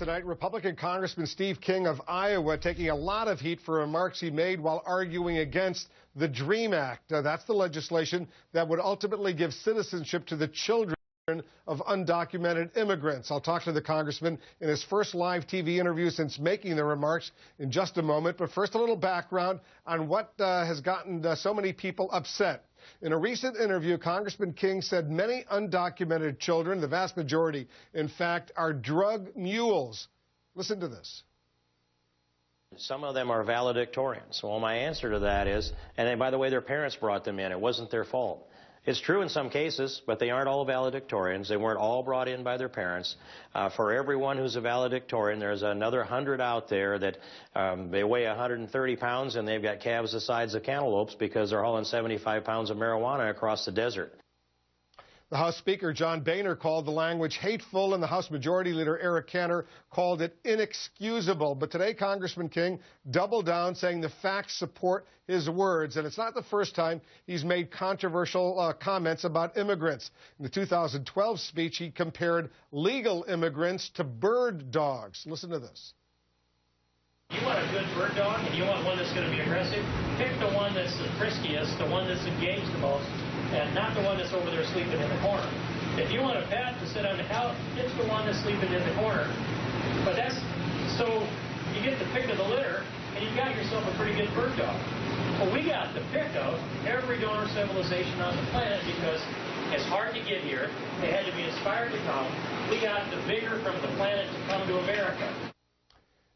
Tonight, Republican Congressman Steve King of Iowa taking a lot of heat for remarks he made while arguing against the DREAM Act. That's the legislation that would ultimately give citizenship to the children of undocumented immigrants. I'll talk to the congressman in his first live TV interview since making the remarks in just a moment. But first, a little background on what has gotten so many people upset. In a recent interview, Congressman King said many undocumented children, the vast majority, in fact, are drug mules. Listen to this. Some of them are valedictorians. Well, my answer to that is, and by the way, their parents brought them in. It wasn't their fault. It's true in some cases, but they aren't all valedictorians. They weren't all brought in by their parents. For everyone who's a valedictorian, there's another 100 out there that they weigh 130 pounds and they've got calves the size of cantaloupes because they're hauling 75 pounds of marijuana across the desert. The House Speaker, John Boehner, called the language hateful, and the House Majority Leader, Eric Cantor, called it inexcusable. But today, Congressman King doubled down, saying the facts support his words. And it's not the first time he's made controversial comments about immigrants. In the 2012 speech, he compared legal immigrants to bird dogs. Listen to this. You want a good bird dog, and you want one that's going to be aggressive? Pick the one that's the friskiest, the one that's engaged the most, and not the one that's over there sleeping in the corner. If you want a pet to sit on the couch, it's the one that's sleeping in the corner. But that's, so you get the pick of the litter, and you got yourself a pretty good bird dog. Well, we got the pick of every donor civilization on the planet because it's hard to get here. They had to be inspired to come. We got the vigor from the planet to come to America.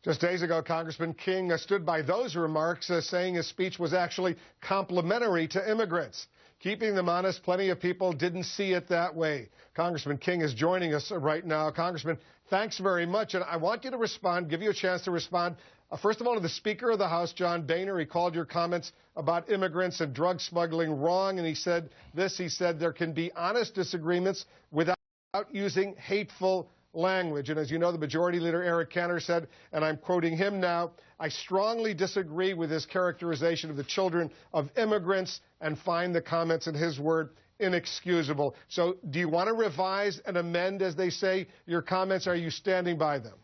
Just days ago, Congressman King stood by those remarks, saying his speech was actually complimentary to immigrants. Keeping them honest, plenty of people didn't see it that way. Congressman King is joining us right now. Congressman, thanks very much. And I want you to respond, give you a chance to respond. First of all, to the Speaker of the House, John Boehner. He called your comments about immigrants and drug smuggling wrong. And he said this, he said there can be honest disagreements without using hateful language. And as you know, the Majority Leader Eric Cantor said, and I'm quoting him now, I strongly disagree with his characterization of the children of immigrants and find the comments, in his word, inexcusable. So do you want to revise and amend, as they say, your comments? Are you standing by them?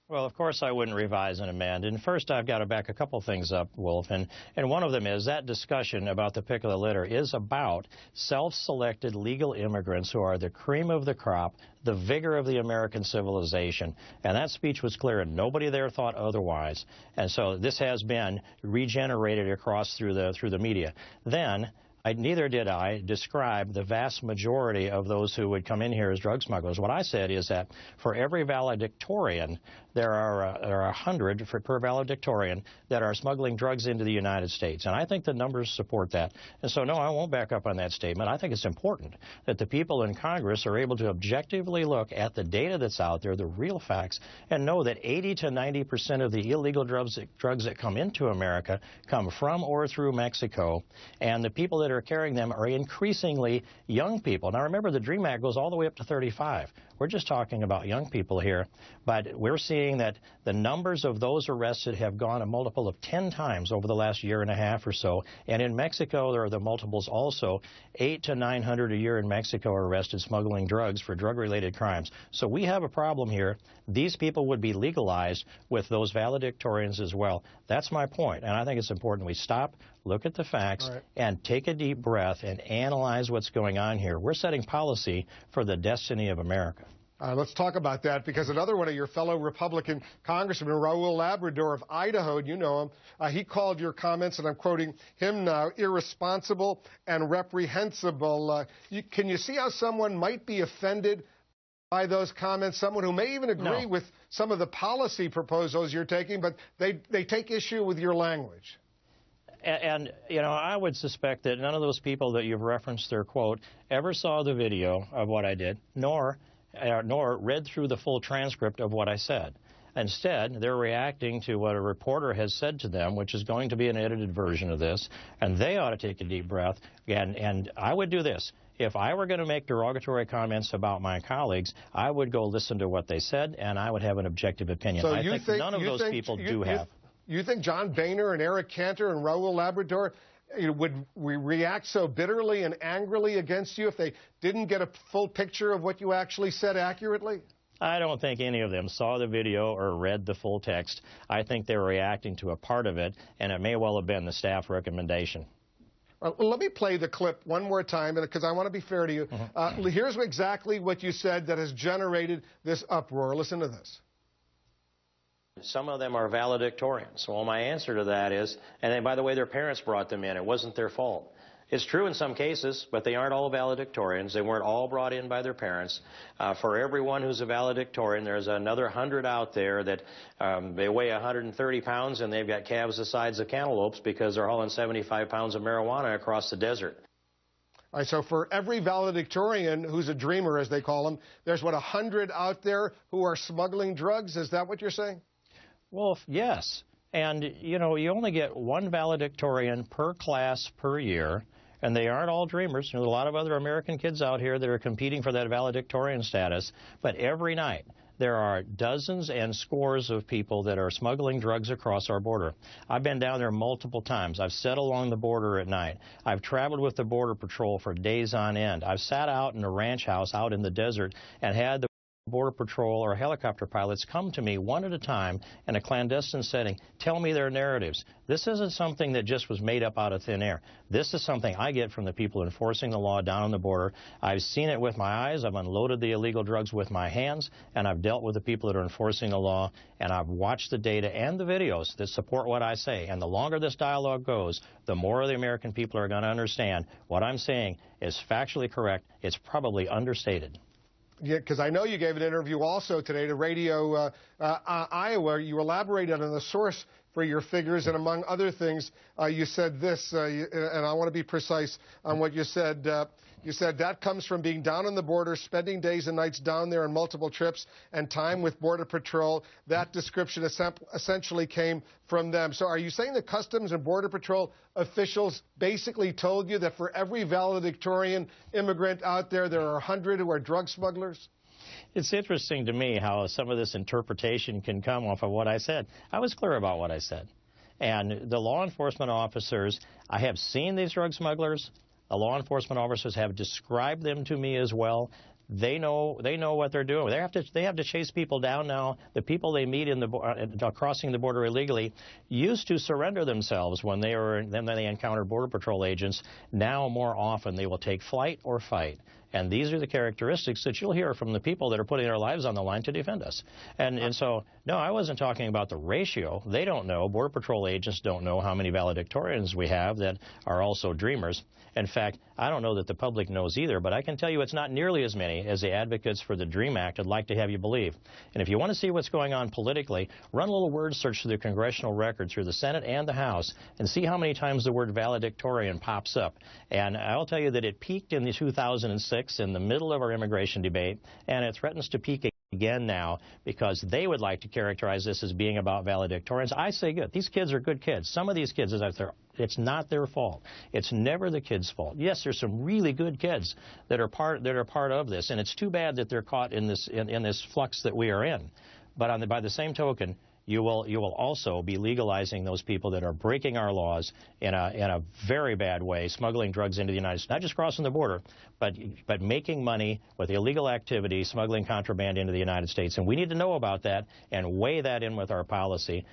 Well, of course I wouldn't revise and amend. And first, I've got to back a couple things up, Wolf. And one of them is that discussion about the pick of the litter is about self-selected legal immigrants who are the cream of the crop, the vigor of the American civilization. And that speech was clear, and nobody there thought otherwise. And so this has been regenerated across through the media. Then, neither did I describe the vast majority of those who would come in here as drug smugglers. What I said is that for every valedictorian, there are 100 per valedictorian that are smuggling drugs into the United States. And I think the numbers support that. And so, no, I won't back up on that statement. I think it's important that the people in Congress are able to objectively look at the data that's out there, the real facts, and know that 80 to 90% of the illegal drugs that come into America come from or through Mexico. And the people that are carrying them are increasingly young people. Now, remember, the DREAM Act goes all the way up to 35. We're just talking about young people here, but we're seeing that the numbers of those arrested have gone a multiple of 10 times over the last year and a half or so. And in Mexico, there are the multiples also. 800 to 900 a year in Mexico are arrested smuggling drugs for drug-related crimes. So we have a problem here. These people would be legalized with those valedictorians as well. That's my point, and I think it's important we stop, look at the facts, and take a deep breath and analyze what's going on here. We're setting policy for the destiny of America. Let's talk about that, because another one of your fellow Republican congressmen, Raul Labrador of Idaho, you know him, he called your comments, and I'm quoting him now, irresponsible and reprehensible. Can you see how someone might be offended by those comments, someone who may even agree with some of the policy proposals you're taking, but they take issue with your language? And, you know, I would suspect that none of those people that you've referenced their quote ever saw the video of what I did, nor read through the full transcript of what I said. Instead, they're reacting to what a reporter has said to them, which is going to be an edited version of this, and they ought to take a deep breath. And I would do this. If I were going to make derogatory comments about my colleagues, I would go listen to what they said, and I would have an objective opinion. So I think none of those people do have. You think John Boehner and Eric Cantor and Raul Labrador would react so bitterly and angrily against you if they didn't get a full picture of what you actually said accurately? I don't think any of them saw the video or read the full text. I think they were reacting to a part of it, and it may well have been the staff recommendation. Let me play the clip one more time, because I want to be fair to you. Here's exactly what you said that has generated this uproar. Listen to this. Some of them are valedictorians. Well, my answer to that is, and then, by the way, their parents brought them in. It wasn't their fault. It's true in some cases, but they aren't all valedictorians. They weren't all brought in by their parents. For everyone who's a valedictorian, there's another 100 out there that they weigh 130 pounds and they've got calves the size of cantaloupes because they're hauling 75 pounds of marijuana across the desert. All right, so for every valedictorian who's a dreamer, as they call them, there's, what, 100 out there who are smuggling drugs? Is that what you're saying? Well, yes. And, you know, you only get one valedictorian per class per year. And they aren't all dreamers. There's a lot of other American kids out here that are competing for that valedictorian status. But every night, there are dozens and scores of people that are smuggling drugs across our border. I've been down there multiple times. I've sat along the border at night. I've traveled with the Border Patrol for days on end. I've sat out in a ranch house out in the desert and had the Border Patrol or helicopter pilots come to me one at a time in a clandestine setting, tell me their narratives. This isn't something that just was made up out of thin air. This is something I get from the people enforcing the law down on the border. I've seen it with my eyes. I've unloaded the illegal drugs with my hands, and I've dealt with the people that are enforcing the law, and I've watched the data and the videos that support what I say. And the longer this dialogue goes, the more of the American people are going to understand what I'm saying is factually correct. It's probably understated. Yeah, because I know you gave an interview also today to Radio Iowa. You elaborated on the source for your figures, and among other things, you said this, and I want to be precise on what you said. You said that comes from being down on the border, spending days and nights down there on multiple trips, and time with Border Patrol. That description essentially came from them. So are you saying that Customs and Border Patrol officials basically told you that for every valedictorian immigrant out there, there are 100 who are drug smugglers? It's interesting to me how some of this interpretation can come off of what I said. I was clear about what I said. And the law enforcement officers, I have seen these drug smugglers. The law enforcement officers have described them to me as well. They know what they're doing. They have to chase people down now. The people they meet in the crossing the border illegally used to surrender themselves when they encounter Border Patrol agents. Now more often they will take flight or fight. And these are the characteristics that you'll hear from the people that are putting their lives on the line to defend us. And so, no, I wasn't talking about the ratio. They don't know. Border Patrol agents don't know how many valedictorians we have that are also dreamers. In fact, I don't know that the public knows either, but I can tell you it's not nearly as many as the advocates for the DREAM Act would like to have you believe. And if you want to see what's going on politically, run a little word search through the congressional record, through the Senate and the House, and see how many times the word valedictorian pops up. And I'll tell you that it peaked in 2006 in the middle of our immigration debate, and it threatens to peak again now because they would like to characterize this as being about valedictorians. I say good. These kids are good kids. Some of these kids, it's not their fault. It's never the kids' fault. Yes, there's some really good kids that are part of this, and it's too bad that they're caught in this flux that we are in. But by the same token, you will also be legalizing those people that are breaking our laws in a very bad way, smuggling drugs into the United States, not just crossing the border, but making money with illegal activity, smuggling contraband into the United States. And we need to know about that and weigh that in with our policy.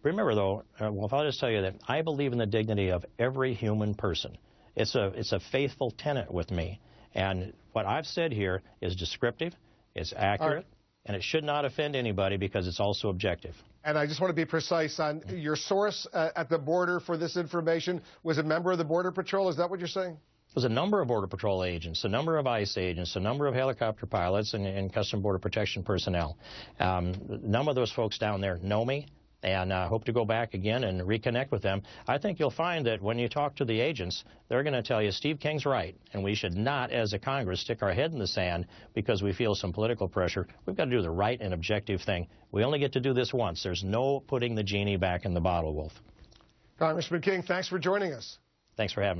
Remember, though, well, I'll just tell you that I believe in the dignity of every human person. It's a faithful tenet with me. And what I've said here is descriptive, it's accurate, and it should not offend anybody because it's also objective. And I just want to be precise on your source at the border for this information was a member of the Border Patrol. Is that what you're saying? There's a number of Border Patrol agents, a number of ICE agents, a number of helicopter pilots and Custom Border Protection personnel. A number of those folks down there know me, and I hope to go back again and reconnect with them. I think you'll find that when you talk to the agents, they're going to tell you Steve King's right, and we should not, as a Congress, stick our head in the sand because we feel some political pressure. We've got to do the right and objective thing. We only get to do this once. There's no putting the genie back in the bottle, Wolf. Congressman King, thanks for joining us. Thanks for having me.